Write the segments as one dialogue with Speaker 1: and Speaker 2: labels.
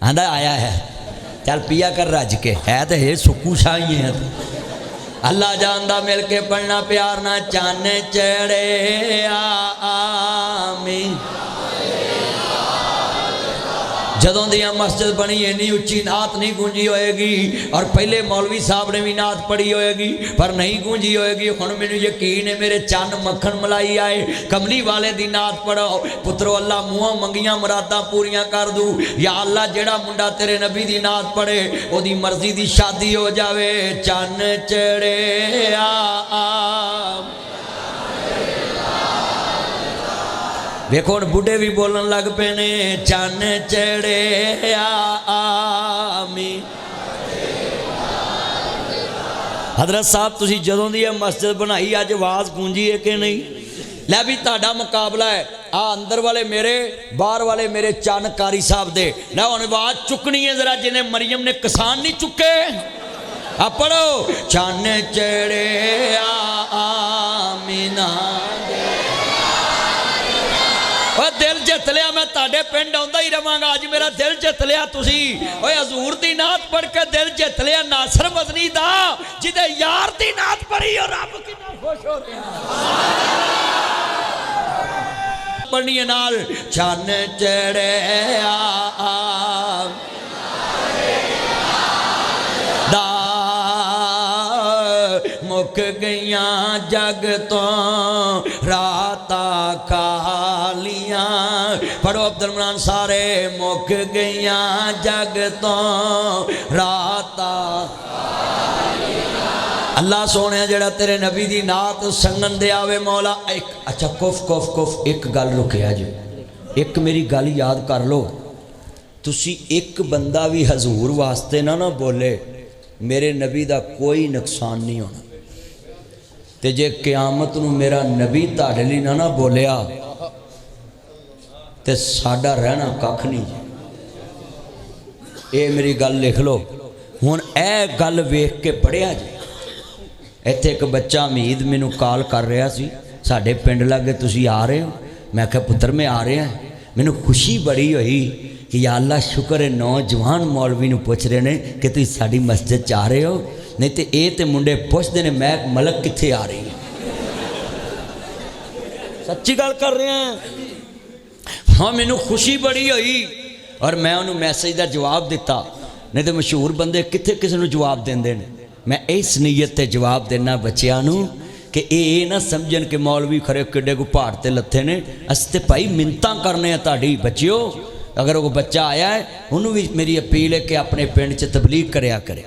Speaker 1: आंदा आया है, चल पिया कर रज के, है तो ये सुक्कू शाही है। अल्लाह जानदा मिल के पढ़ना प्यार ना, चन चढ़े आमीन। जदों दी मस्जिद बनी इन्नी उच्ची नात नहीं गूंजी होएगी, और पहले मौलवी साहब ने भी नात पढ़ी होएगी पर नहीं गूंजी होएगी। हुण मैनूं यकीन है मेरे चन मक्खन मलाई आए, कमली वाले दी नात पढ़ो पुत्रो, अल्लाह मुँहों मंगियां मुरादां पूरियां कर दूँ। या अल्लाह जेड़ा मुंडा तेरे नबी दी नात पढ़े ओदी मर्जी दी शादी हो जावे। चन चढ़े देखो हुण बुढ़े भी बोलन लग पे ने, चन चढ़े आमीन। हजरत साहब तुसी जदों दी मस्जिद बनाई अज आवाज़ गूंजी है कि नहीं? लै भी तुहाडा मुकाबला है, आ अंदर वाले मेरे बाहर वाले मेरे चन कारी साहब दे। लै हुण आवाज़ चुकनी है जरा, जिन्हें मरियम ने किसान नहीं चुके। आ पढ़ो, चन चढ़े आमीना। दिल जित लिया, मैं ताडे पिंड आउंदा ही रवांगा। अज मेरा दिल जित लिया तुसी। ओए हजूर दी नात पढ़ के दिल जित लिया नासर मदनी दा, जिदे यार दी नात पढ़ी और रब कितना खुश हो रहा। पढ़नी नाल, चन चढ़े मुक गईया जग तो राता खालियां। पढ़ो अब्दुल मनान सारे, मुक गईया जग तो राता। अल्लाह सोने जेड़ा तेरे नबी दी नात संगन दे आवे मौला। एक अच्छा कुफ कुफ कुफ एक गल रुकिया जी, एक मेरी गल याद कर लो। तुसी एक बंदा भी हजूर वास्ते ना बोले, मेरे नबी दा कोई नुकसान नहीं होना। ते जे क़यामत नूं मेरा नबी तुहाडे लई ना बोलिया ते साडा रहना कख नहीं। ये मेरी गल लिख लो। हुण ए गल वेख के पढ़िया जी। इत्थे एक बच्चा हमीद मैनूं कॉल कर रहा सी, साडे पिंड लागे तुसीं आ रहे हो? मैं आख्या पुत्र मैं आ रहा। मैनूं खुशी बड़ी हुई कि या अल्लाह शुक्र है नौजवान मौलवी नूं पुछ रहे हैं कि तुसीं साडी मस्जिद च आ रहे हो, नहीं तो ये तो मुंडे पुछते हैं मैं मलक कित्थे आ रही है। सच्ची गल कर रहे हैं। हाँ मैनू खुशी बड़ी हुई और मैं उन्होंने मैसेज का जवाब दिता, नहीं तो मशहूर बंदे कित्थे किसी को जवाब देंदे ने। मैं इस नीयत से जवाब देना बच्चों नूं कि ये ना समझन कि मौलवी खरे किड्डे को पहाड़ ते लथे ने। अस ते भाई मिन्नतां करने आ तुहाडी बच्चिओ। अगर वो बच्चा आया है उन्होंने भी मेरी अपील है कि अपने पिंड च तबलीग करया करे।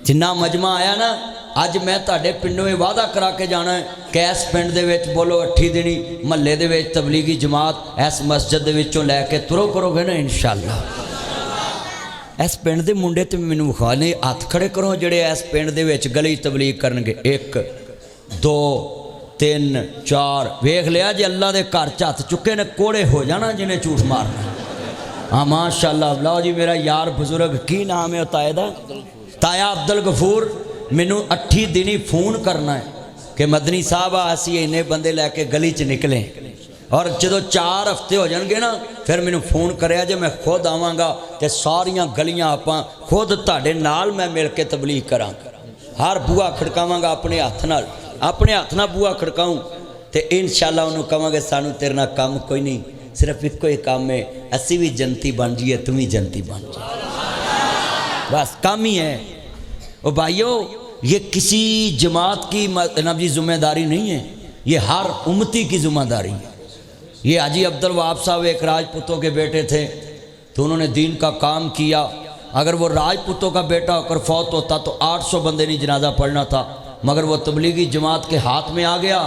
Speaker 1: जिन्ना मजमा आया ना अज मैं तुहाडे पिंडों वादा करा के जाना है कि इस पिंड दे विच बोलो 8 दिनी महल्ले दे विच तबलीगी जमात इस मस्जिद दे विचों लैके तुरो करोगे ना इंशाअल्लाह। इस पिंड दे मुंडे ते मैनूं विखाने हत्थ खड़े करो जिहड़े इस पिंड दे विच गली तबलीग करनगे। 1 2 3 4 वेख लिया जे अल्लाह दे घर च हत्थ चुके ने कोड़े हो जाना जिन्हें झूठ मारना। हाँ माशाअल्लाह। लो जी मेरा यार बुजुर्ग की नाम है ताए दा? ताया अब्दुल गफूर। मैनू 8 दिन ही फोन करना है कि मदनी साहब असी इन्ने बंदे लैके गली च निकले और जो 4 हफ्ते हो जाएंगे ना फिर मैनू फोन कराया जे मैं खुद आवांगा तो सारियां गलियां आपां खुद तुहाडे नाल मैं मिल के तबलीग करांगा। हर बूआ खड़कावांगा अपने हत्थ नाल, अपने हत्थ नाल बूआ खड़काऊँ तो इंशाअल्लाह उन्होंने कहांगे सानू तेरे नाल काम कोई नहीं, सिर्फ एको ही काम है असी भी जनती बन जाइए तुम भी जनती बन जाए, बस काम ही है। ओ भाइयों ये किसी जमात की नबी जिम्मेदारी नहीं है, ये हर उम्मती की जिम्मेदारी है। ये हाजी अब्दुल वहाब साहब एक राजपूतों के बेटे थे तो उन्होंने दीन का काम किया। अगर वो राजपूतों का बेटा होकर फौत होता तो 800 बंदे नहीं जनाजा पढ़ना था, मगर वो तबलीगी जमात के हाथ में आ गया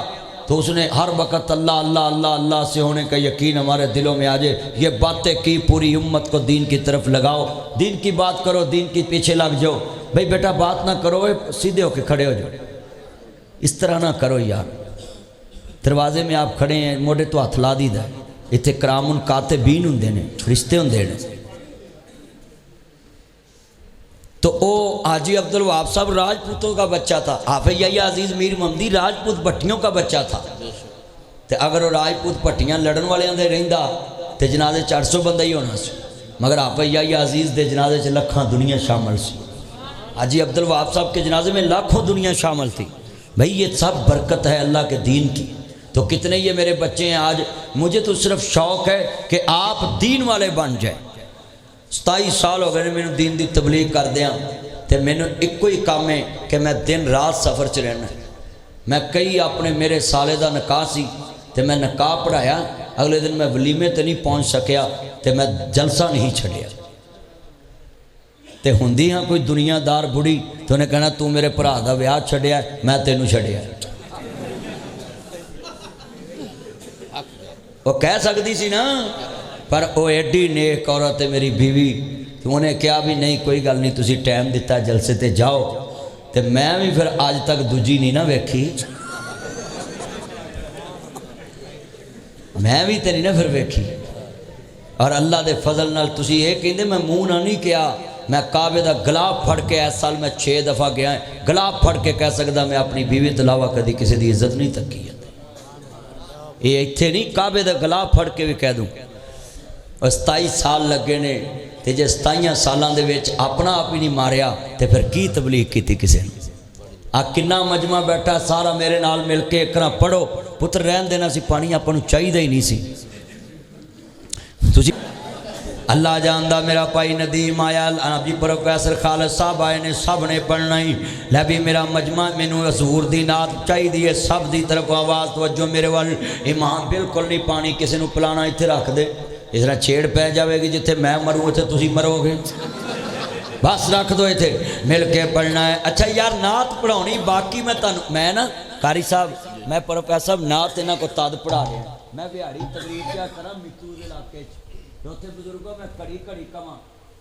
Speaker 1: तो उसने हर वक़्त अल्लाह अल्लाह अल्लाह अल्लाह से होने का यकीन हमारे दिलों में आ जाए। ये बातें की पूरी उम्मत को दीन की तरफ लगाओ, दीन की बात करो, दीन के पीछे लग जाओ। भाई बेटा बात ना करो, सीधे होके खड़े हो जाओ, इस तरह ना करो यार। दरवाजे में आप खड़े हैं मोढ़े तो हथ ला दीदा, इतने करामुन कातिबीन हुंदे ने, रिश्ते हुंदे ने। तो वो हाजी अब्दुल वहाब साहब राजपूतों का बच्चा था, हाफिज याह्या अजीज मीर महमदी राजपूत भट्टियों का बच्चा था। तो अगर वो राजपूत भट्टियां लड़न वाले दे रहिंदा तो जनाजे 400 बंदा ही होना सी। मगर आप या अजीज़ के जनाजे च लखां दुनिया शामिल सी। हाजी अब्दुल वहाब साहब के जनाजे में लाखों दुनिया शामिल थी। भाई ये सब बरकत है अल्लाह के दीन की। तो कितने ये मेरे बच्चे हैं आज, मुझे तो सिर्फ शौक़ है कि आप दीन वाले बन जाए। 27 साल हो गए मैंने दीन की तबलीग करदियां, तो मैंने एको ही काम है कि मैं दिन रात सफ़र च रहना। मैं कई अपने मेरे साले का निकाह सी, तो मैं निकाह पढ़ाया, अगले दिन मैं वलीमे तो नहीं पहुँच सकिया, तो मैं जलसा नहीं छड़िया। तो होंदी हाँ कोई दुनियादार बुढ़ी, तो उन्हें कहना तू मेरे भरा का विआह छड़िया, मैं तेनू छड़िया। वो कह सकती सी ना, पर वो एडी नेक औरत है मेरी बीवी। तो उन्हें कहा भी नहीं कोई गल नहीं, तुसी टाइम दिता जलसे ते जाओ। तो मैं भी फिर अज तक दूजी नहीं ना वेखी, मैं भी तो नहीं ना फिर वेखी। और अल्लाह के फजल नाल तुसी ये कहंदे मैं मूँह ना नहीं किया, मैं काबे का गुलाब फड़ के इस साल मैं 6 दफ़ा गया, गुलाब फड़ के कह सकता मैं अपनी बीवी तो इलावा कभी किसी की इज्जत नहीं तकी है। ये इत्थे नहीं काबे का गुलाब फड़ के भी कह दूँ। 27 साल लगे ने, तो जे 27 सालों के अपना आप ही नहीं मारिया, तो फिर की तबलीग की किसी ने। आ किन्ना मजमा बैठा सारा मेरे नाल मिल के एक पढ़ो पुत्र रहन देना सी, पानी आपको चाहिए ही नहीं सी। तुसी अल्लाह जानदा मेरा भाई नदीम आया, जी प्रोफैसर खालिद साहब आए ने, सब ने पढ़ना ही। लै भी मेरा मजमा मैनू हजूर दी नात चाहिए, सब की तरफ आवाज़ तवज्जो मेरे वाल। इमाम बिल्कुल नहीं पानी किसी को पिलाना, इत्थे रख दे, इस तरह छेड़ पै जाएगी, जिथे मैं मरूँ उत्थे तुसी मरोगे, बस रख दो इत्थे मिल के पढ़ना है। अच्छा यार नात पढ़ानी बाकी मैं ना कारी साहब मैं प्रोफैसर नात इन्हों को तद पढ़ा रहा। मैं बिहाड़ी तकरीर क्या करा मित्तू के इलाके उत्थे बजुर्गों मैं घड़ी घड़ी कमा,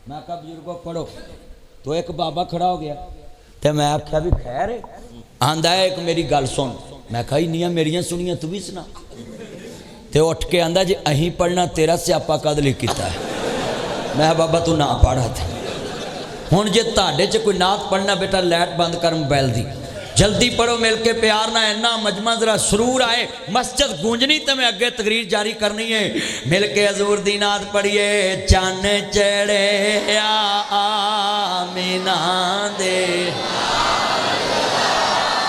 Speaker 1: मैं कहा बजुर्गों पढ़ो। तो एक बाबा खड़ा हो गया, तो मैं आख्या भी खैर है, आंदा है एक मेरी गल सुन। मैं कहा इन्नियां मेरियां सुनिया तू भी सुना। तो उठ के आंदा जे अहीं पढ़ना तेरा स्यापा कद लिख किया है। मैं बाबा तू ना पढ़ा थे हुण जे तुहाडे च कोई नात पढ़ना बेटा लाइट बंद कर मोबाइल दी, जल्दी पढ़ो मिल के प्यार ना, इन्ना मजमा जरा सुरूर आए, मस्जिद गूंजनी तो मैं अगे तकरीर जारी करनी है। मिल के हजूर दी नात पढ़िए। चन चढ़े आमीना दे,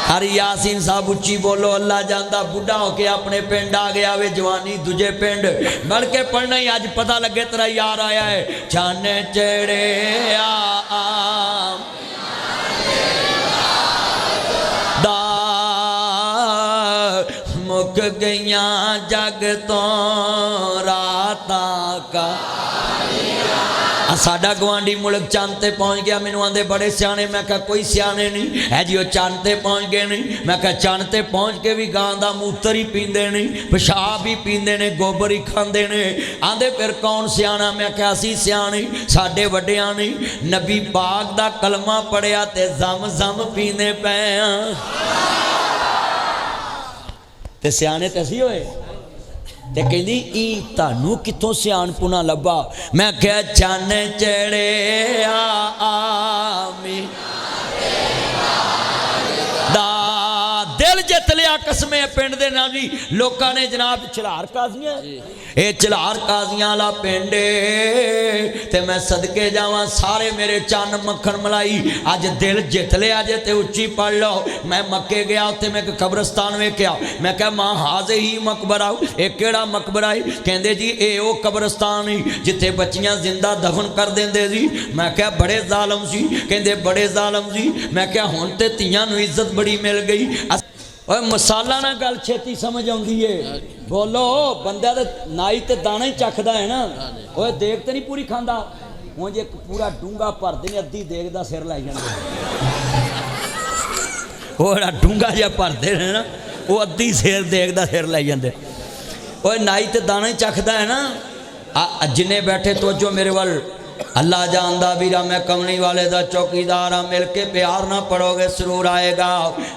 Speaker 1: हर यासीन साहब उच्ची बोलो अल्लाह जानदा। बुढ़ा होके अपने पिंड आ गया वे, जवानी दूजे पिंड बढ़ के पढ़ना ही अज पता लगे तेरा यार आया है। चन चढ़े मुक गईया जग तो राता का। साडा गवांडी मुल्क चंद ते पहुँच गया, मैनू आंदे बड़े सियाने। मैं कहा कोई सियाने नहीं है जी, वो चंद ते पहुँच गए नहीं। मैं कहा चंद ते पहुँच के भी गां दा मूत्र ही पींदे नहीं, पेशाब ही पींदे ने, गोबर ही खांदे ने। आंदे फिर कौन सियाना? मैं कहा असी सियाने, साडे वड्डियां ने नबी पाक दा कलमा पढ़िया ते जम जम पींदे पे ते सियाने ते असी होए। ते कहती ई तानू कितों सियाणपुना लभा? मैं क्या चन चढ़े आमी दा दिल जित लिया कसमे पिंड दे नाल जी। लोकां ने जनाब चलार काजियां, ये चलार काजियां वाला पिंड ते मैं सदके जावां सारे मेरे चन मक्खन मलाई अज दिल जित लिया जे ते उच्ची पढ़ लो। मैं मक्के गया उत्थे मैं एक कब्रस्तान वेख्या, मैं क्या मां हाजे ही मकबरा, एक केड़ा मकबरा है? कहंदे जी ये वो कब्रस्तान है जिथे बच्चियां जिंदा दफन कर देंदे जी। मैं क्या बड़े जालम सी? कहंदे बड़े जालम सी। मैं क्या हुण ते धीआं नूं इज्जत बड़ी मिल गई। ओए मसाला ना गल छेती समझ आउंदी है। बोलो बंदा तो नाई ते दाना ही चखदा है ना, ओए देख तो नहीं पूरी खांदा। हुण जे पूरा डूंगा भरदे ने अद्धी देख दा सिर लाई जांदे, ओह डूंगा जिहा भरदे ने ना वो अद्धी सिर देख दा सिर लाई जांदे। ओए नाई ते दाना ही चखदा है ना। जिन्ने बैठे तवज्जो मेरे वाल। अल्लाह जानदा वीरा मैं कमली वाले दा चौकीदार हाँ, मिल के प्यार ना पढ़ोगे सुरूर आएगा।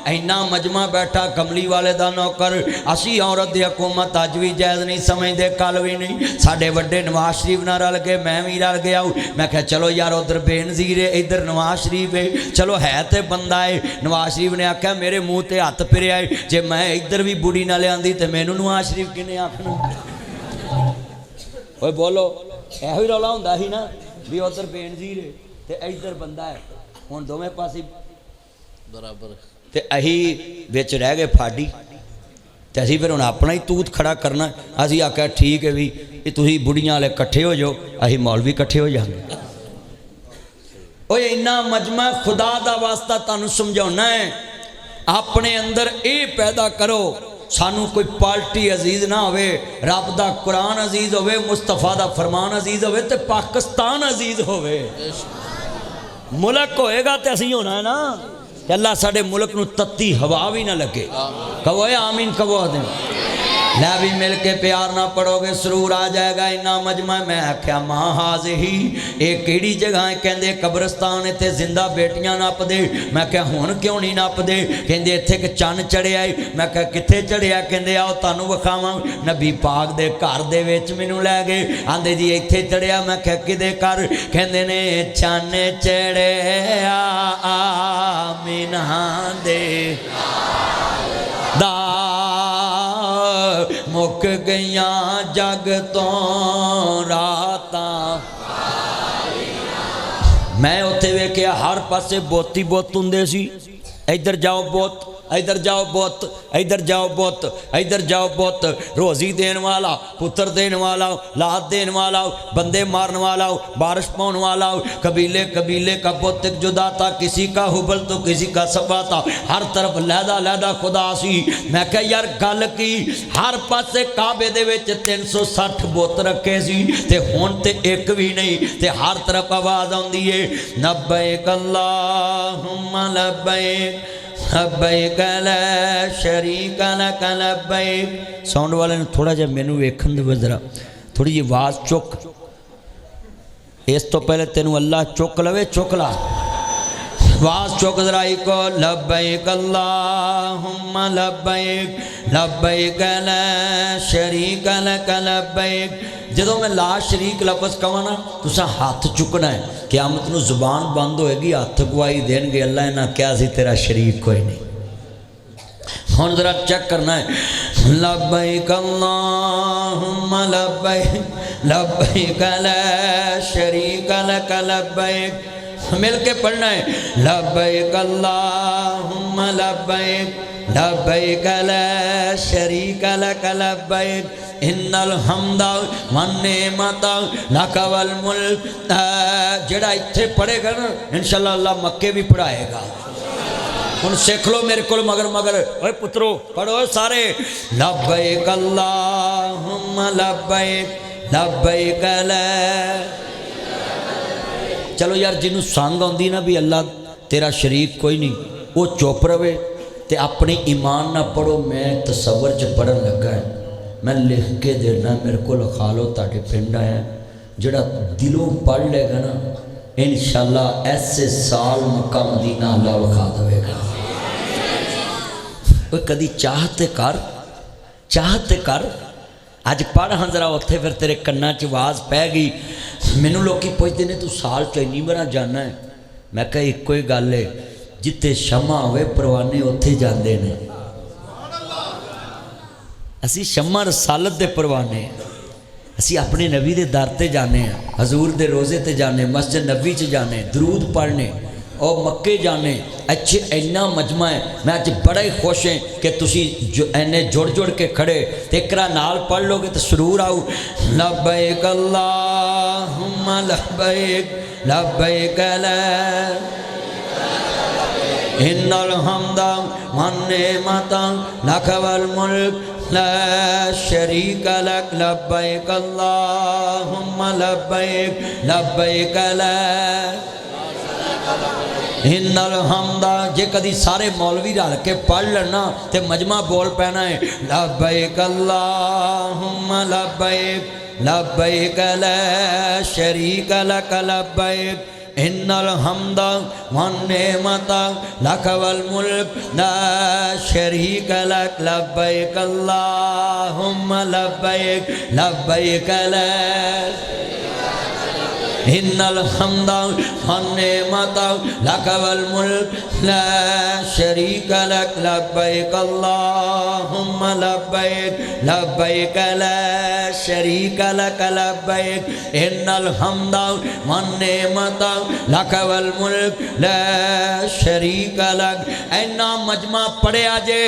Speaker 1: इन्ना मजमा बैठा कमली वाले दा नौकर। असी औरत दी हुकूमत अज भी जायज़ नहीं समझते, कल भी नहीं। साडे वड्डे नवाज शरीफ ना रल गए, मैं भी रल गया। मैं क्या चलो यार उधर बेनज़ीर है इधर नवाज शरीफ है, चलो है तो बंदा है। नवाज शरीफ ने आख्या मेरे मुँह ते हत्थ फिरिया है, जे मैं इधर भी बुढ़ी ना लियांदी तो मैनू नवाज शरीफ किने आखना? ओए बोलो ਇਹੋ ਹੀ ਰੌਲਾ ਹੁੰਦਾ ਸੀ ਨਾ ਵੀ ਉਧਰ ਬੇਨਜ਼ੀਰ ਹੈ ਤੇ ਇੱਧਰ ਬੰਦਾ ਹੈ, ਹੁਣ ਦੋਵੇਂ ਪਾਸੇ ਬਰਾਬਰ ਤੇ ਅਸੀਂ ਵਿੱਚ ਰਹਿ ਗਏ ਫਾਡੀ ਤੇ ਅਸੀਂ ਫਿਰ ਹੁਣ ਆਪਣਾ ਹੀ ਤੂਤ ਖੜਾ ਕਰਨਾ। ਅਸੀਂ ਆਖਿਆ ਠੀਕ ਹੈ ਵੀ ਇਹ ਤੁਸੀਂ ਬੁੜੀਆਂ ਵਾਲੇ ਇਕੱਠੇ ਹੋ ਜਾਓ, ਅਸੀਂ ਮੌਲਵੀ ਇਕੱਠੇ ਹੋ ਜਾਵਾਂਗੇ। ਓਏ ਇੰਨਾ ਮਜਮਾ खुदा दा वास्ता तुहानू समझाना है, अपने अंदर ये पैदा करो सानू कोई पार्टी अजीज ना होवे, रब दा कुरान अजीज होवे, मुस्तफा दा फरमान अजीज होवे ते पाकिस्तान अजीज होवे। मुल्क होएगा तो असीं होना है ना, अल्लाह साडे मुल्क नू तत्ती हवा भी ना लगे। कहो आमीन कहो दे लै भी मिल के प्यार ना पढ़ोगे सुरूर आ जाएगा। इन्ना मजमा मैं आख्या मां हाज ही ये केड़ी जगह है, कहंदे कब्रस्तान इत्थे जिंदा बेटियां नपदे। मैं क्या हुण क्यों नहीं नपदे, कहंदे इत्थे एक चन्न चढ़िया है। मैं क्या कित्थे चढ़िया, कहंदे आओ तुहानू विखावां। नबी पाक दे घर दे विच मैनू लै गए, आंदे जी इत्थे चढ़िया। मैं क्या किदे घर, कहंदे ने चन्न चढ़िया आमिना दे दा मुक गईया जग तो रातां। मैं उत्थे वेखिया हर पासे बोती बुत हुंदे सी, इधर जाओ बुत, इधर जाओ बुत, इधर जाओ बुत, इधर जाओ बुत। रोजी देने वाला, पुत्र देने वाला, लाद देने वाला, बंदे मारने वाला, बारिश पाने वाला, कबीले कबीले का बुत एक जुदा था। किसी का हुबल तो किसी का सबा था, हर तरफ लहदा लहदा खुदा सी। मैं कहा यार गल की, हर पासे काबे दे विच 360 बुत रखे सी ते हुण ते एक भी नहीं, ते हर तरफ आवाज़ आउंदी है लब्बैक अल्लाहुम्मा लब्बैक लब्बैक ला शरीक लक लब्बैक। साउंड वाले ने थोड़ा जिहा मैनू वेखण दे जरा, थोड़ी जी आवाज़ चुक। इस तो पहले तेनू अल्लाह चुक लवे, चुक ला आवाज़ चुक जरा को। लब्बैक अल्लाहुम्मा लब्बैक लब्बैक ला शरीक लक लब्बैक। जदों मैं ला शरीक लफज कहां ना, तुसां हाथ चुकना है। क़यामत नूं जुबान बंद होएगी, हाथ गवाही देणगे अल्लाह इन्हां क्या सी तेरा शरीक कोई नहीं। हुण जरा चेक करना है। लब्बैक अल्लाहुम्मा लब्बैक लब्बैक ला शरीक लक लब्बैक। मिल के पढ़ना है लब्बैक अल्लाहुम्मा लब्बैक लब्बैक ला शरीक लक लब्बैक इन्नल हम्दा वन नेमता लक वल मुल्क। जेड़ा इत्थे पढ़ेगा ना इंशाअल्लाह अल्लाह मक्के भी पढ़ाएगा। हुण सीख लो मेरे को मगर मगर। ओए पुत्रो पढ़ो सारे लब्बैक अल्लाहुम्मा लब्बैक लब्बैक ला। चलो यार जिन्हों संग आती ना भी अल्लाह तेरा शरीक कोई नहीं, वो चुप रहे तो अपनी ईमान ना पढ़ो। मैं तसवर च पढ़न लगा है, मैं लिख के देना, मेरे को लिखा लो ताकि पिंड आया। जड़ा दिलों पढ़ लेगा ना इंशाअल्लाह ऐसे साल मक्का मदीना अल्लाह विखा देगा। कोई कदी चाहते कर अज पढ़ हाँ जरा उत्थे, फिर तेरे कन्ना च आवाज़ पै गई। मैनू लोग पुछते ने तू साल च इन्नी बार जाना है। मैं कहा एको ही गल है, जिथे शमा होवे परवाने उत्थे जाते हैं। असी शमा रसालत दे परवाने, असी अपने नबी दे दर ते जाने, हजूर दे रोज़े ते जाने, मस्जिद नबी च जाने, दरूद पढ़ने और मक्के जाने। अच्छे इन्ना मजमा है। मैं अज बड़ा ही खुश है कि तुसी इन्ने जुड़ जुड़ के खड़े ते एकरा नाल पढ़ लोगे तो सुरूर आऊ। लब्बैक अल्लाहुम्मा लब्बैक लब्बैक ला इन्नल हम्दा वन नेमता लक वल मुल्क ला शरीक लक लब्बैक अल्लाहुम्मा लब्बैक लब्बैक ला इन्नल हम्दा। जे कदी सारे मौलवी रल के पढ़ लेना तो मजमा बोल पैना है लब्बैक अल्लाहुम्मा लब्बैक लब्बैक ला शरीक लक लब्बैक इन्नल हम्दा वन नेमता लक वल मुल्क ला शरीक लक लब्बैक अल्लाहुम्मा लब्बैक लब्बैक ला। इन्नल हम्दा वन्निअमत लक वल मुल्क ला शरीक लक लब्बैक अल्लाहुम्मा लब्बैक लब्बैक ला शरीक लक लब्बैक इन्नल हम्दा वन्निअमत लक वल मुल्क ला शरीक लक। ऐना मजमा पढ़िया जे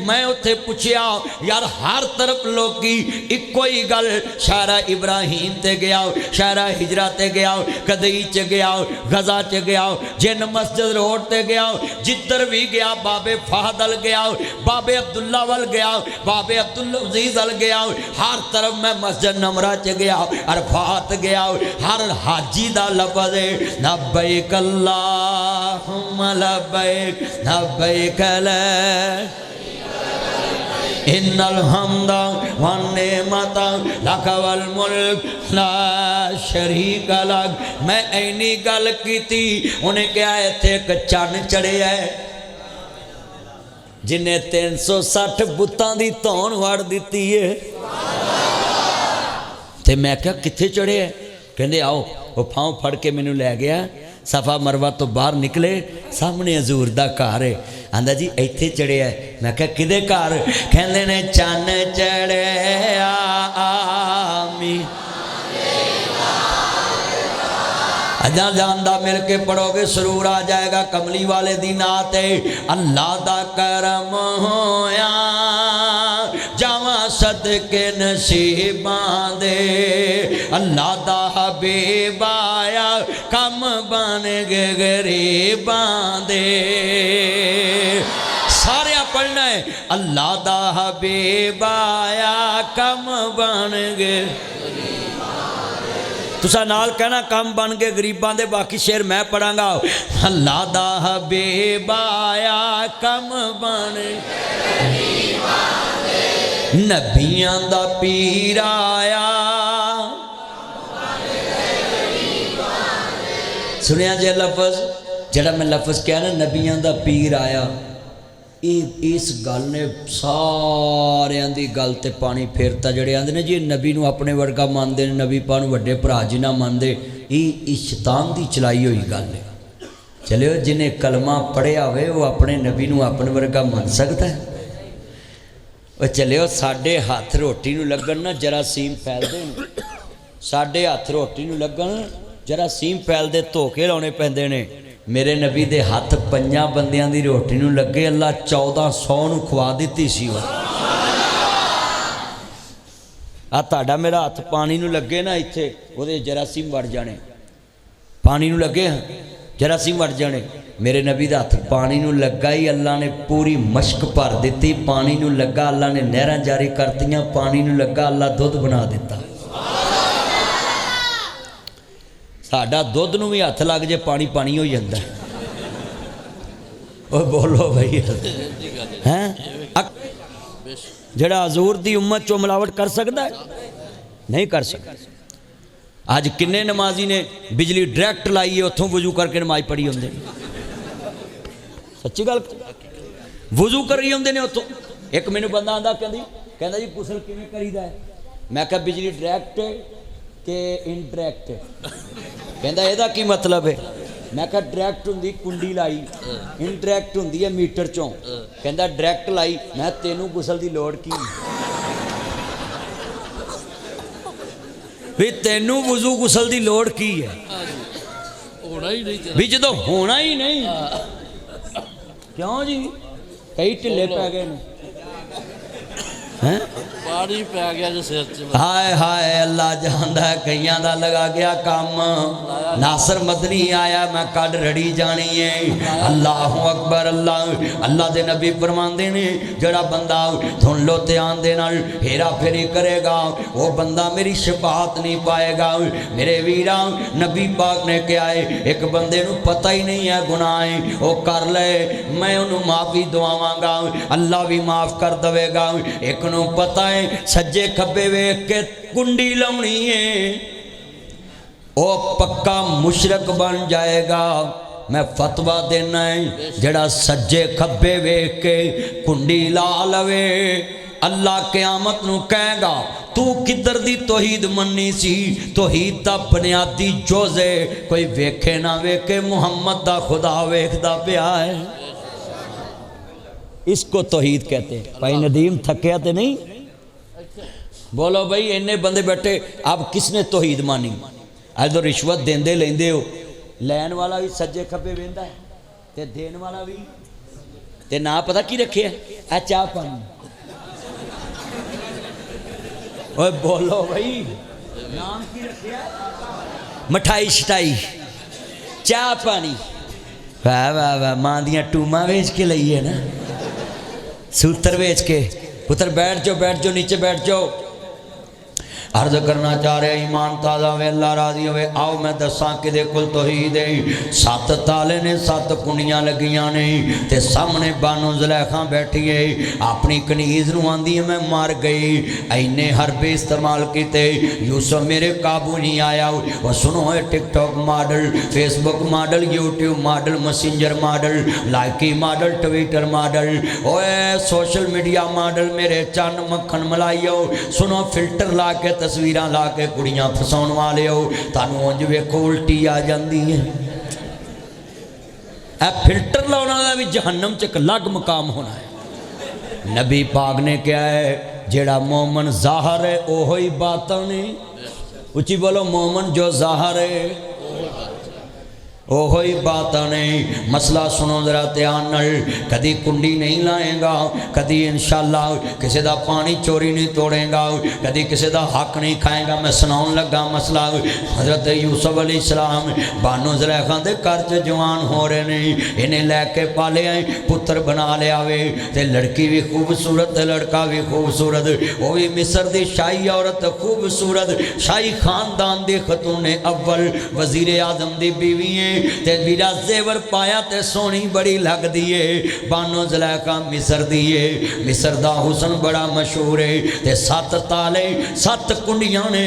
Speaker 1: मैं उत्थे पूछया यार हर तरफ लोकी इको ही गल शारा इब्राहिम ते गया शारा हिजरा ते गया कदई च गया गजा च गया जिन मस्जिद रोड ते गया जिधर भी गया बाबे फहद अल गया बाबे अब्दुल्ला वल गया बाबे अब्दुल अजीज अल गया हर तरफ मैं मस्जिद नमरा च गया अरफात गया हर हाजी दा लफ्ज़ है लब्बैक अल्लाहुम्मा लब्बैक लब्बैक ला इन्नल हम्दा वन्निअमत लक वल मुल्क ला शरीक लक। मैं ऐनी गल कीती उन्हें क्या इत्थे एक चन्न चढ़िया है जिन्हें 360 बुत्तां दी धौन वड़ दिती है ते मैं क्या कित्थे चढ़िया कहंदे आओ वो फांव फड़ के मैनू लै गया सफा मरवा तो बाहर निकले सामने हजूर दा घर है आंदा जी इत्थे चढ़िया मैं क्या किदे घर कहंदे ने चन्न चढ़िया आमी अजा जानदा मिल के पढ़ोगे सुरूर आ जाएगा कमली वाले दी नात है अल्लाह दा करम होया जावा सदके नसीबां दे अल्लाह दा हबीब आया कम बन गए गरीबां दे सारे पढ़ना है अल्लाह दा हबीब आया कम बन गए तुसा नाल कहना कम बन गए गरीबां दे बाकी शेर मैं पढ़ांगा अल्लाह दा हबीब आया कम बन नबियां दा पीर आया सुनिया जे लफ्ज़ जड़ा मैं लफ्ज़ कहा ना नबियां दा पीर आया इस गल ने सारियां दी गल ते पानी फेरता जड़े आंदे ने जी नबी नूं अपने वर्गा मानते हैं नबी पा नूं वड्डे भरा जी ना मानते ये शैतान दी चलाई हुई गल है चलियो जिन्हें कलमा पढ़िया होवे वो अपने नबी नूं अपने वर्गा मान सकता है वो चलियो साडे हथ रोटी नूं लगन ना जरासीम फैलदे ने साडे हथ रोटी नूं लगन जरासीम फैलदे धोखे लाने पैंदे ने मेरे नबी दे हथ 5 बंदियां दी रोटी नूं लगे अल्लाह 1400 नूं खवा दित्ती सी आ तुहाडा मेरा हथ पानी नूं लगे ना इत्थे ओहदे जरासीम वड़ जाने पानी नूं लगे जरासीम वड़ जाने मेरे नबी दा हथ पानी नूं लगा ही अल्लाह ने पूरी मश्क भर दित्ती पानी नूं लगा अल्लाह ने नहरां जारी करतियां पानी नूं लगा अल्लाह दुध बना दिता साडा दुध नूं भी हथ लग जे पानी पानी हो जाता है बोलो भाई हैं जड़ा हजूर दी उम्मत चो मिलावट कर सकता है नहीं कर सकता अज किन्ने नमाजी ने बिजली डायरैक्ट लाई है उतों वजू करके नमाज पढ़ी होंगे सच्ची गल वजू करी होंगे ने उतों एक मैनू बंदा आंदा कहंदा जी गुसल किवें करीदा है मैं कहा बिजली डायरैक्ट के इनडायरैक्ट कहंदा एदा की मतलब है मैं कहा डायरैक्ट हुंदी कुंडी लाई इनडायरैक्ट हुंदी है मीटर चों कहंदा डायरैक्ट लाई मैं तेनू गुसल दी लोड़ की भी तेनू वजू गुसल दी लोड़ की है भी जो होना ही नहीं क्यों जी कई ढिले पै गए हैं पानी पै गया जो सिर च हाय हाय अल्लाह जानदा है कईयां दा लगा गया काम नासर मदनी आया मैं कड रड़ी जानी है अल्लाह अकबर अल्लाह अल्लाह दे नबी फरमांदे ने जड़ा बंदा सुन लो ध्यान दे नाल हेरा फेरी करेगा वो बंदा मेरी शफाअत नहीं पाएगा मेरे वीरा नबी पाक ने कहा है एक बंदे नू पता ही नहीं है गुनाह है वो कर ले मैं उन्होंने माफ़ी दुआवांगा अल्लाह भी माफ़ कर देगा एक नू पता है सज्जे खब्बे वेख के कुंडी लाउणी है ओ पक्का मुशरक बन जाएगा मैं फतवा देना है जड़ा सज्जे खब्बे वेख के कुंडी ला लवे अल्लाह क़यामत नू कहेगा तू किधर दी तौहीद मन्नी सी तौहीद दा बुनियादी जोज़े कोई वेखे ना वेखे मुहम्मद दा खुदा वेखदा पिया है इसको तौहीद कहते हैं। भाई नदीम थकिया तो नहीं बोलो भाई इन्ने बंदे बैठे अब किसने तौहीद मानी आज तो रिश्वत देंदे लेंदे हो लैन वाला भी सज्जे खब्बे वेंदा है ते देन वाला भी ते ना पता की रखे है चाह पानी ओए बोलो भाई नाम की रखे मिठाई शिटाई चाह पानी वाह वाह वाह मां दियां टूमा बेच के ली है ना सूत्र बेच के पुत्र बैठ जाओ नीचे बैठ जाओ अर्ज करना चाह रहा ईमान ताज़ा वे अल्लाह राजी होवे आओ मैं दसा कि कुल तौहीद सत्त ताले ने सत्त कुंडियां लगियां ने ते सामने बानो ज़ुलैखा बैठी है अपनी कनीज़ नूं आंदी है मैं मर गई इन्ने हरबे इस्तेमाल किते यूसुफ मेरे काबू नहीं आया और सुनो TikTok model Facebook model YouTube model Messenger model Likee model Twitter model ओए सोशल मीडिया मॉडल मेरे चन्न मक्खन मलाइयो सुनो फिल्टर ला के तस्वीर ला के कुड़ियां फसाउण वाले हो तुहानूं उंज वेखो उल्टी आ जाती है फिल्टर लाने वाला भी जहन्नम च एक अलग मकाम होना है। नबी पाक ने क्या है जेड़ा मोमन ज़ाहिर है ओहो ही बातन है उची बोलो मोमन जो ज़ाहिर है ओहो ही बात नहीं मसला सुनो जरा ध्यान नाल कदी कुंडी नहीं लाएगा कदी इंशाअल्लाह किसी का पानी चोरी नहीं तोड़ेगा कदी किसी का हक नहीं खाएगा। मैं सुनाउन लगा मसला हज़रत यूसुफ अलैहिस्सलाम बानो ज़ुलैखा के घर च जवान हो रहे हैं इन्हें लैके पालिया पुत्र बना लिया वे ते लड़की भी खूबसूरत लड़का भी खूबसूरत वो भी मिस्र की शाही औरत खूबसूरत शाही खानदान की खतून अव्वल वजीर आजम की बीवी है ते वीरा जेवर पाया ते सोहनी बड़ी लगदी है बानो ज़ुलैखा मिस्र दी है मिस्र दा हुसन बड़ा मशहूर है ते सत्त ताले सत्त कुंडियां ने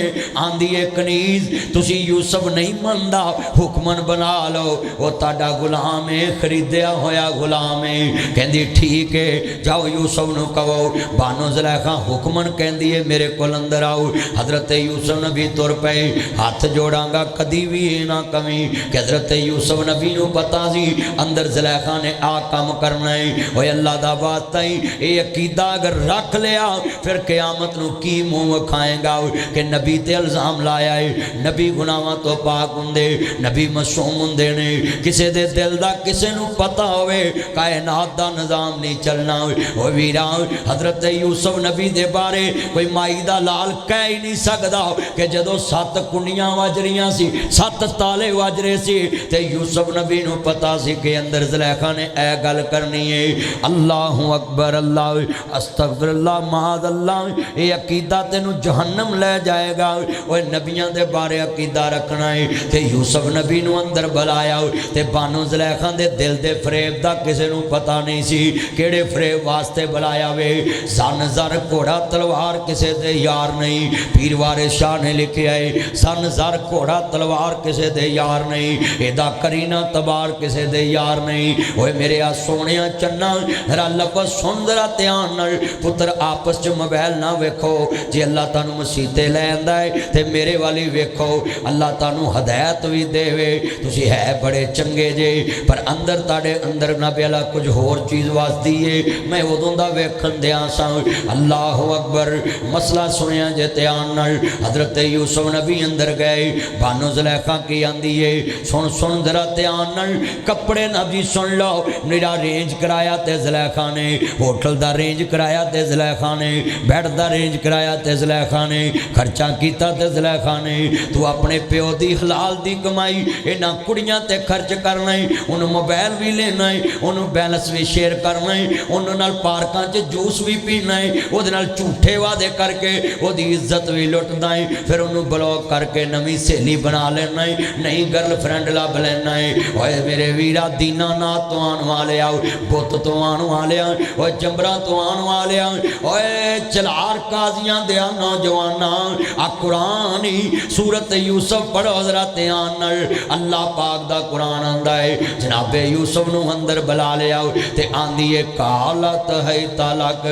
Speaker 1: आंदी है कनीज तुसी यूसुफ नहीं मनदा हुक्मन बना लो वो ताड़ा गुलाम है खरीदया होया गुलाम है कहंदी ठीक है जाओ यूसुफ नूं कहो बानो ज़ुलैखा हुक्मन कहंदी है मेरे कोल अंदर आओ हज़रत यूसुफ नबी तुर पे हाथ जोड़ांगा कदी भी ना कमी कि हज़रत यूसुफ नबी नूं पता सी अंदर ज़ुलैखा ने आ काम करना है ओए अल्लाह दा वास्ता ही ये अकीदा अगर रख लिया फिर क़यामत नूं की मुंह खाएगा कि नबी ते इल्ज़ाम लाया है नबी गुनाहां तो पाक हुंदे नबी मासूम हुंदे ने किसी दे दिल दा किसी नूं पता होवे कायनात दा निज़ाम नहीं चलना ओ वीरा हज़रत यूसुफ नबी दे बारे कोई माई दा लाल कह ही नहीं सकदा कि जदों सत्त कुंडियां वज रहियां सी सत्त ताले वज रहे सी ते यूसुफ नबी नूं पता सी कि अंदर ज़ुलैखा ने ए गल करनी है अल्लाहु अकबर अल्लाह अस्तगफिरुल्लाह माद अल्लाह ये अकीदा तेनू जहन्नम ले जाएगा ओए नबियां दे बारे अकीदा रखना है ते यूसुफ नबी नूं अंदर बुलाया ते बानो ज़ुलैखा दे दिल दे फरेब दा किसे नूं पता नहीं सी केड़े फरेब वास्ते बुलाया वे सन ज़र घोड़ा तलवार किसे दे यार नहीं पीर वारिस शाह ने लिखिया है सन ज़र घोड़ा तलवार किसे दे यार नहीं एदा करीना तबार किसे दे यार नहीं ओए मेरे आ सोने चन्ना जरा लफ्ज़ सुन जरा ध्यान नाल पुत्र आपस च मोबाइल ना वेखो जे अल्लाह तानू मसीते लै आंदा है ते मेरे वाली वेखो अल्लाह तानू हदायत भी देवे तुसी है बड़े चंगे जे पर अंदर ताड़े अंदर ना प्याला कुछ होर चीज़ वासदी है मैं उदों दा वेखन दिया सा अल्लाह अकबर मसला सुनिया जे ध्यान नाल हज़रत यूसुफ नबी अंदर गए बानो ज़ुलैखा की आंदी है सुन सुन जरा ध्यान नाल कपड़े नबी सुन लो मेरा रेंज कराया ते ज़ुलैखा ने होटल दा रेंज कराया ते ज़ुलैखा ने बैड दा रेंज कराया ते ज़ुलैखा ने खर्चा कीता ते ज़ुलैखा ने तू अपने प्यो दी हलाल दी कमाई इन्हां कुड़ियां ते खर्च करना है उन्होंने मोबाइल भी लेना है उन्होंने बैलेंस भी शेयर करना है उन्होंने नाल पार्कां च जूस भी पीना है उहदे नाल झूठे वादे करके उहदी इज्जत भी लुटदा है फिर उन्होंने ब्लॉक करके नवीं सहेली बना लेना है नई गर्लफ्रेंड ला लभ लेना है। ओए मेरे वीरा दीना ना तो आने वाले आओ, बुत तो आने वाले ओए जंबरा तो आने वाले ओए चलार काजियां दिया नौजवाना आ कुरान ही सूरत यूसुफ पढ़ो जरा ध्यान नाल। अल्लाह पाक दा कुरान आंदा है जनाबे यूसुफ नू अंदर बुला लिया ते आंदी है कालत है तालक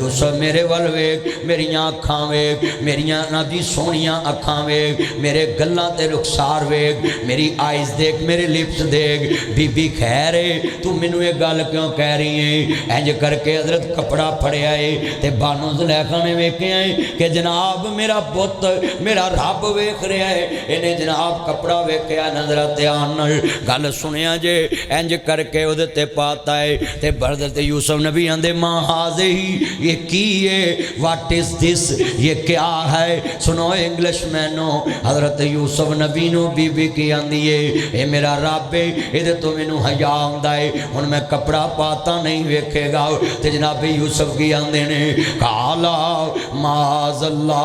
Speaker 1: यूसुफ मेरे वल वेख, मेरियां अखां वेख, मेरियां नादी सोहणियां अखां वेख, मेरे गल्लां ते रुखसार वेख, मेरी आइज देख, मेरे लिप्स देख। बीबी खैर है तू मैनू ये गल क्यों कह रही है? इंज करके हजरत कपड़ा फड़िया है ते बानो जुलैखा ने वेख्या है कि जनाब मेरा पुत मेरा रब वेख रहा है। इन्हें जनाब कपड़ा वेख्या नजर ध्यान नाल गल सुनिया जे इंज करके उहदे ते पाता है ते हज़रत यूसुफ नबी आंदे मां हाज़े ही ये की है, व्हाट इज दिस, ये क्या है? सुनो इंग्लिश मैनो हज़रत यूसुफ नबी नू बीबी की आंदी है ये मेरा रब है, ये तो मैनू हया आंदा है, हुण मैं कपड़ा पाता नहीं वेखेगा। ते जनाबे यूसुफ की आंदे ने काला माज़अल्लाह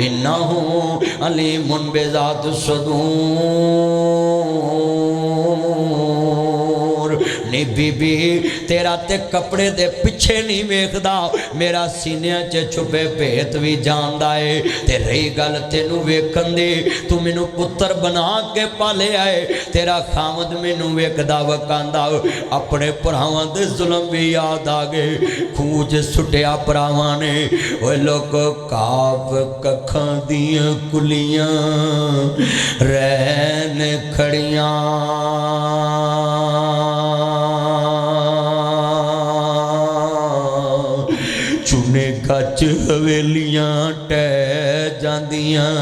Speaker 1: इन्नहु अलीमुन बिज़ात सुदूर। नी बीबी तेरा ते कपड़े दे पिछे नहीं वेखदा, मेरा सीने च छुपे भेत भी जानदा है। ते रही गल तेनू वेखन दी, तू मैनू पुत्र बना के पाले आए, तेरा खामद मैनू वेखदा वकांदा। अपने भरावां दे जुल्म भी याद आ गए, खूज सुटिया भरावां ने। ओए लोग काफ कखां दियां कुलियां रहन खड़ियां, चुने गच हवेलियां टह जांदियां,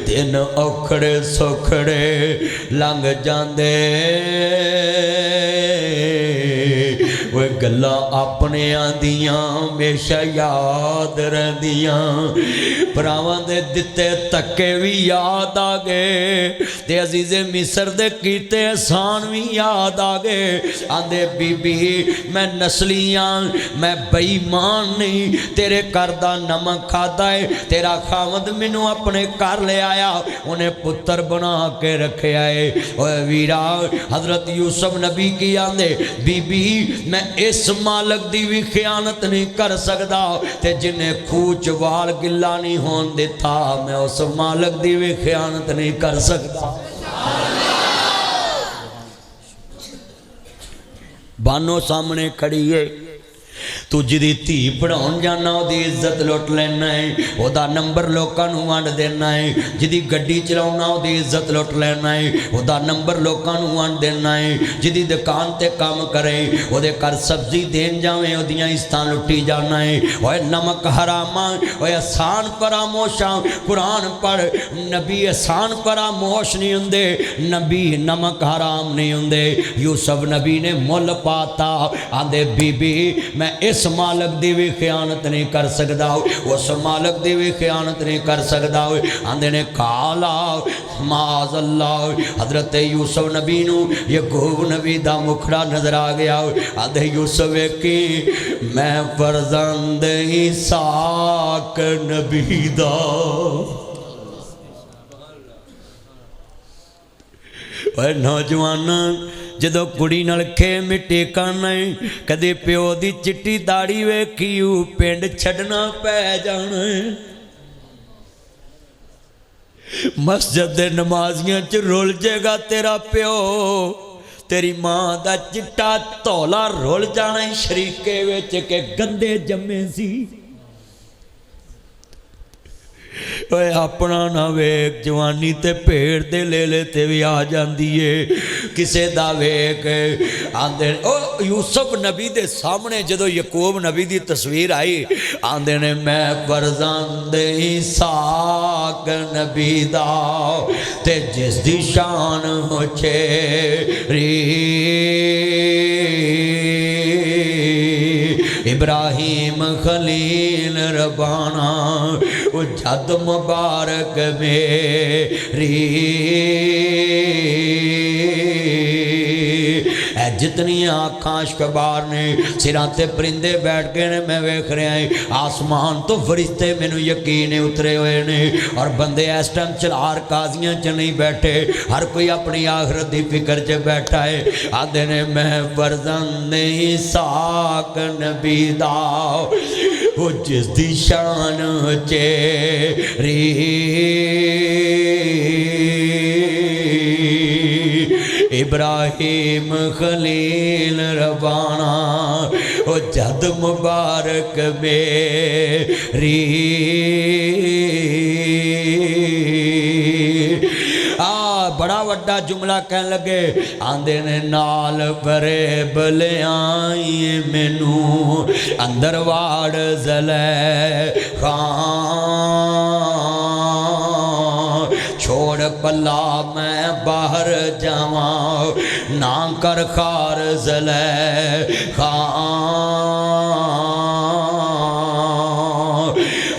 Speaker 1: दिन औखड़े सौखड़े लंघ जांदे। वे गल्लां अपने आंदियां हमेशा याद रहिंदियां, भरावां दे दिते धक्के भी याद आ गए ते अजीज़े मिस्र दे कीते एहसान भी याद आ गए। आंदे बीबी मैं नस्लियां मैं बेईमान नहीं, तेरे घर दा नमक खाता है, तेरा खामद मैनू अपने घर ले आया, उन्हें पुत्र बना के रखा है। ओए वीरा हजरत यूसुफ नबी की आंदे बीबी मैं इस मालक दी भी खयानत नहीं कर सकता, ते जिन्हें खूच वाल गिला नहीं होन दिता मैं उस मालक दी भी खयानत नहीं कर सकता। बानो सामने खड़ी है, तू जिदी धी पढ़ाउण जाना उहदी इज्जत लुट लेना है, उहदा नंबर लोकां नूं वंड देना है। जिदी गड्डी चलाउणा उहदी इज्जत लुट लेना है, उहदा नंबर लोकां नूं वंड देना है। जिदी दुकान ते काम करे उहदे घर सब्जी देन जावे उहदियां इज्जतां लुटी जाना है। ओए नमक हरामा, ओए आसान परामोशा, कुरान पढ़, नबी आसान परामोश नहीं हुंदे, नबी नमक हराम नहीं हुंदे। यूसुफ नबी ने मुल पाता, आंदे बीबी मैं इस मालक की भी खयानत नहीं कर सकता, उस मालक की भी खयानत नहीं कर सकता। आंदे ने काला माज़अल्लाह हजरत यूसुफ नबी नू याकूब नबी दा मुखड़ा नजर आ गया। आंदे यूसुफ की मैं फरजंद इसहाक नबी दा, नौजवान जदों कुड़ी नाल खे मिट्टी करना कदे प्यो दी चिट्टी दाड़ी वेखी पिंड छड्डना पै जाना। मस्जिद दे नमाजियां च रुल जाएगा तेरा प्यो, तेरी मां दा चिट्टा धौला रुल जाना शरीके विच के गंदे जम्मे सी। ओए अपना ना वेख, जवानी ते भेड़ दे लेले ते भी आ जाती है, किसे दा वेख। आंदे ओ यूसुफ नबी दे सामने जदों याकूब नबी दी तस्वीर आई, आंदे ने मैं फरजंद इसहाक नबी दा, ते जिस दी शान होछेरी इब्राहिम खलील रबाना, वो जद मुबारक मेरी जितनी आँखां शबार ने सिरां ते परिंदे बैठ गए ने मैं वेख रहा है आसमान तो फरिश्ते मैनू यकीन उतरे हुए ने और बंदे इस टाइम चलार काजियां च नहीं बैठे हर कोई अपनी आखरत की फिक्र च बैठा है आदे ने मैं फरजंद साक नबी दा वो जिस दी शान चेरी इब्राहिम खलील रबाना ओ जद मुबारक मेरी बड़ा वड्डा जुमला कह लगे आंदे ने नाल भरे बलियाई मैनू अंदर वाड़ जलै खां छोड़ पला मैं बाहर जावा ना कर खार जलै खां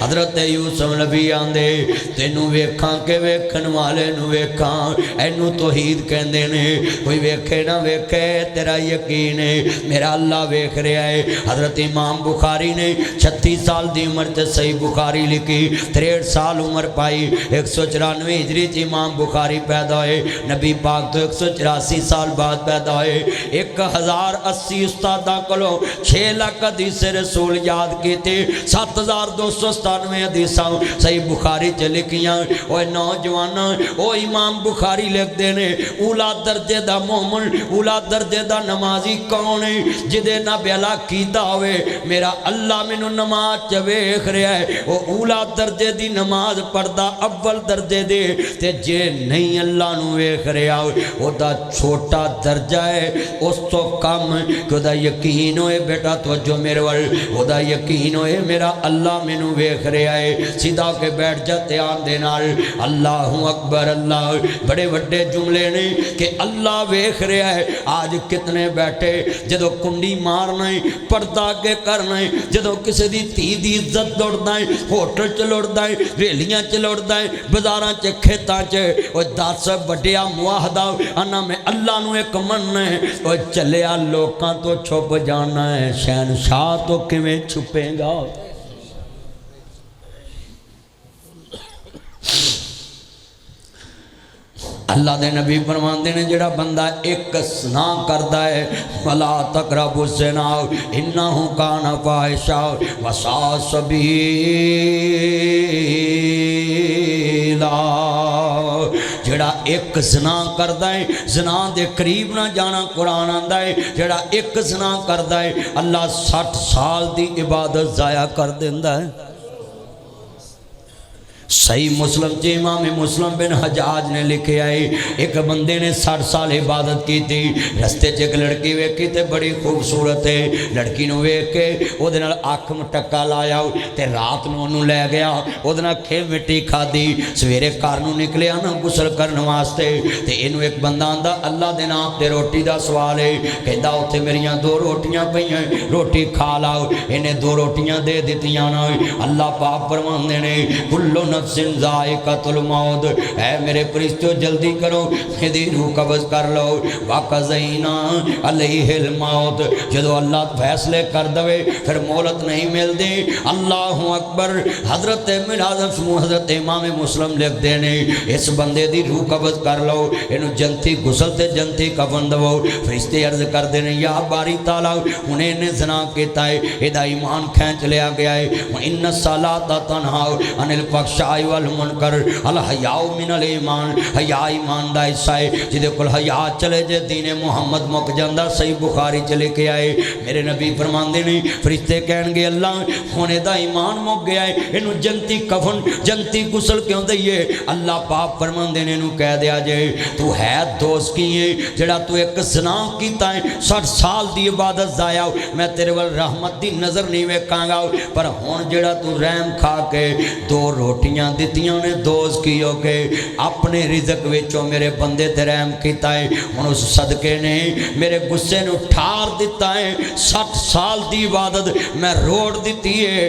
Speaker 1: हजरत यूसुफ नबी आंदे तेनू वेखां के वेखण वाले नू वेखां एनू तौहीद कहंदे ने कोई वेखे ना वेखे तेरा यकीन है मेरा अल्लाह वेख रहा है। हजरत इमाम बुखारी ने 36 साल की उम्र से सही बुखारी लिखी 63 साल उम्र पाई 194 हिजरी च इमाम बुखारी पैदा हुए नबी पाक तो 184 साल बाद पैदा हुए 1080 उस्तादा कोलों 6 लाख हदीस रसूल याद किए 7297 हदीसा सही बुखारी च लिखियां और नौजवान ओ इमाम बुखारी लिखते ने उला दर्जे का मोमन उला दर्जे का नमाजी कौन है जिदे ना बेला कीता होवे मेरा अल्लाह मैनू नमाज च वेख रहा है वो उला दर्जे की नमाज पढ़ता अव्वल दर्जे दे ते जे नहीं अल्लाह नू वेख रहा ओदा छोटा दर्जा है उस तो कम कि ओदा यकीन होए बेटा तवज्जो मेरे वाल ओदा यकीन होए मेरा अल्लाह मैनू वेख रहा है सीधा के बैठ जा ध्यान दे नाल अल्लाह अकबर अल्लाह बड़े वड्डे जुमले ने कि अल्लाह वेख रहा है। आज कितने बैठे जदों कुंडी मारना है पर्दा के करना है जदों किसी की धी की इज्जत लुटता है होटल च लुटता है रेलियां च लुटता है बाजारां च खेतां च और 10 वड्डिया मुआहदा आना मैं अल्लाह नू एक मनना है और चलिया लोकां तो छुप जाना है शहनशाह तो किवें छुपेगा। अल्लाह दे नबी फरमाते ने जेड़ा बंदा एक सना करता है फला तकरबु ज़िना इन्नहु काना फाहिशा वसा सबीला जेड़ा एक ज़ना करता है ज़ना दे करीब ना जाना कुरान आंदा है जेड़ा एक ज़ना करता है अल्लाह 60 साल की इबादत ज़ाया कर देंदा है। सही मुस्लिम च इमाम मुस्लिम बिन हजाज ने लिखे आए एक बंदे ने 60 साल इबादत की थी रस्ते च एक लड़की वेखी तो बड़ी खूबसूरत है लड़की नूं वेख के उहदे नाल अख मटक्का लाया ते रात नूं उहनूं लै गया उहदे नाल खे मिट्टी खाधी सवेरे घर नूं निकलिया ना गुसल करन वास्ते ते इहनूं एक बंदा आंदा अल्लाह दे नाम ते रोटी दा सवाल है कहंदा उत्थे मेरियां 2 रोटियां पईयां रोटी खा लाओ इहने 2 रोटियां दे दित्तियां ना अल्लाह पाक फरमांदे ने कुल्लु नफ्सिन ज़ाइक़तुल मौत ऐ मेरे फरिश्तों जल्दी करो मेरी रूह कब्ज़ कर लो वक़ज़ैना अलैहिल मौत जदों अल्लाह फैसले कर दवे फिर मोहलत नहीं मिलती। अल्लाह अकबर हजरत हजरत इमाम मुस्लिम लिखते हैं इस बंदे की रूह कब्ज़ कर लो इनू जनती गुसल ते जनती कफन दवो फरिश्ते अर्ज करते हैं या बारी ताला हुणे ने ज़ना किया है इहदा ईमान खींच लिया गया है इन्न सलाता तनहा अनिल फहशा वल मुनकर अल हयाउ मिनल ईमान हया ईमान दा हिस्सा है जिहदे कोल हया चले जे दीने मुहम्मद मुक जांदा सही बुखारी च लिखे आए मेरे नबी फरमांदे ने फरिश्ते कहणगे अल्लाह हुण इहदा ईमान मुक गया है इनू जनती कफन जनती गुसल क्यों दईए अल्लाह पाक फरमांदे ने इनू कह दिया जे तू है दोस्त की है जेड़ा तू एक ज़ना कीता है 60 साल दी इबादत ज़ाया मैं तेरे वल रहमत दी नज़र नहीं वेखांगा पर हुण जेड़ा तू रहम खा के 2 रोटियां दित्तियां ने दोस्त की हो के अपने रिज़क विचों मेरे बंदे ते रहम कीता है हुण उस सदके ने मेरे गुस्से नूं ठार दिता है 60 साल दी इबादत मैं रोड़ दिती है।